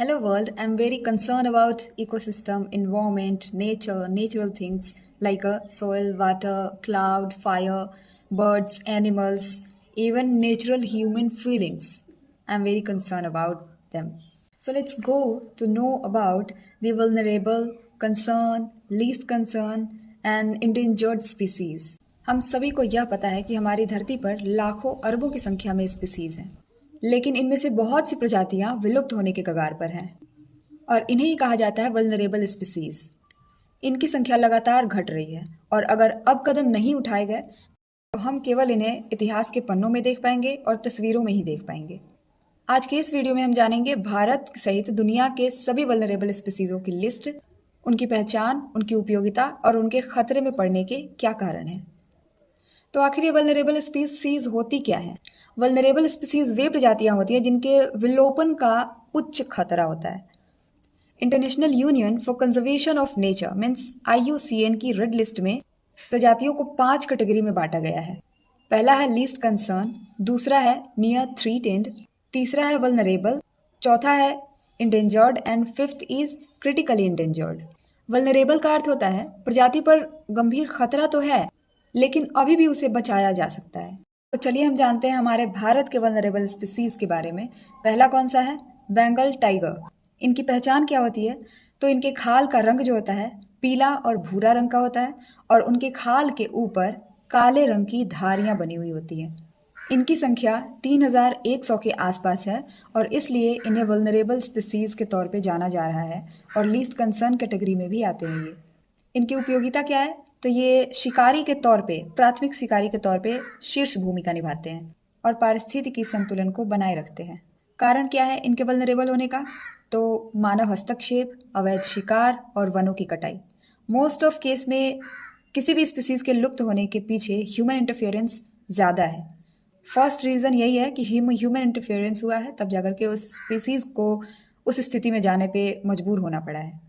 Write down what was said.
Hello world, I'm very concerned about ecosystem, environment, nature, natural things like soil, water, cloud, fire, birds, animals, even natural human feelings. I'm very concerned about them. So let's go to know about the vulnerable, concern, least concern and endangered species. हम सभी को यह पता है कि हमारी धरती पर लाखों अरबों की संख्या में स्पीसीज हैं, लेकिन इनमें से बहुत सी प्रजातियां विलुप्त होने के कगार पर हैं और इन्हें ही कहा जाता है वल्नरेबल स्पीसीज। इनकी संख्या लगातार घट रही है और अगर अब कदम नहीं उठाए गए तो हम केवल इन्हें इतिहास के पन्नों में देख पाएंगे और तस्वीरों में ही देख पाएंगे। आज के इस वीडियो में हम जानेंगे भारत सहित दुनिया के सभी वल्नरेबल स्पीसीजों की लिस्ट, उनकी पहचान, उनकी उपयोगिता और उनके खतरे में पड़ने के क्या कारण हैं। तो आखिर ये वल्नरेबल स्पीसीज होती क्या है? वल्नरेबल स्पीसीज वे प्रजातियां होती हैं जिनके विलोपन का उच्च खतरा होता है। International union for conservation of nature means IUCN की रेड लिस्ट में प्रजातियों को 5 कैटेगरी में बांटा गया है। पहला है लीस्ट कंसर्न, दूसरा है नियर थ्रीटेंड, तीसरा है वल्नरेबल, चौथा है endangered and fifth is critically endangered. Vulnerable का अर्थ होता है प्रजाति पर गंभीर खतरा तो है लेकिन अभी भी उसे बचाया जा सकता है। तो चलिए हम जानते हैं हमारे भारत के वल्नरेबल स्पीसीज के बारे में। पहला कौन सा है? बंगाल टाइगर। इनकी पहचान क्या होती है? तो इनके खाल का रंग जो होता है पीला और भूरा रंग का होता है और उनके खाल के ऊपर काले रंग की धारियां बनी हुई होती हैं। इनकी संख्या 3100 के आसपास है और इसलिए इन्हें वल्नरेबल स्पीसीज के तौर पे जाना जा रहा है और लीस्ट कंसर्न कैटेगरी में भी आते हैं ये। इनकी उपयोगिता क्या है? तो ये शिकारी के तौर पे, प्राथमिक शिकारी के तौर पे शीर्ष भूमिका निभाते हैं और पारिस्थितिकी संतुलन को बनाए रखते हैं। कारण क्या है इनके वल्नरेबल होने का? तो मानव हस्तक्षेप, अवैध शिकार और वनों की कटाई। मोस्ट ऑफ केस में किसी भी स्पीसीज के लुप्त होने के पीछे ह्यूमन इंटरफेरेंस ज़्यादा है। फर्स्ट रीज़न यही है कि ह्यूमन इंटरफेरेंस हुआ है तब जाकर के उस स्पीसीज को उस स्थिति में जाने पे मजबूर होना पड़ा है।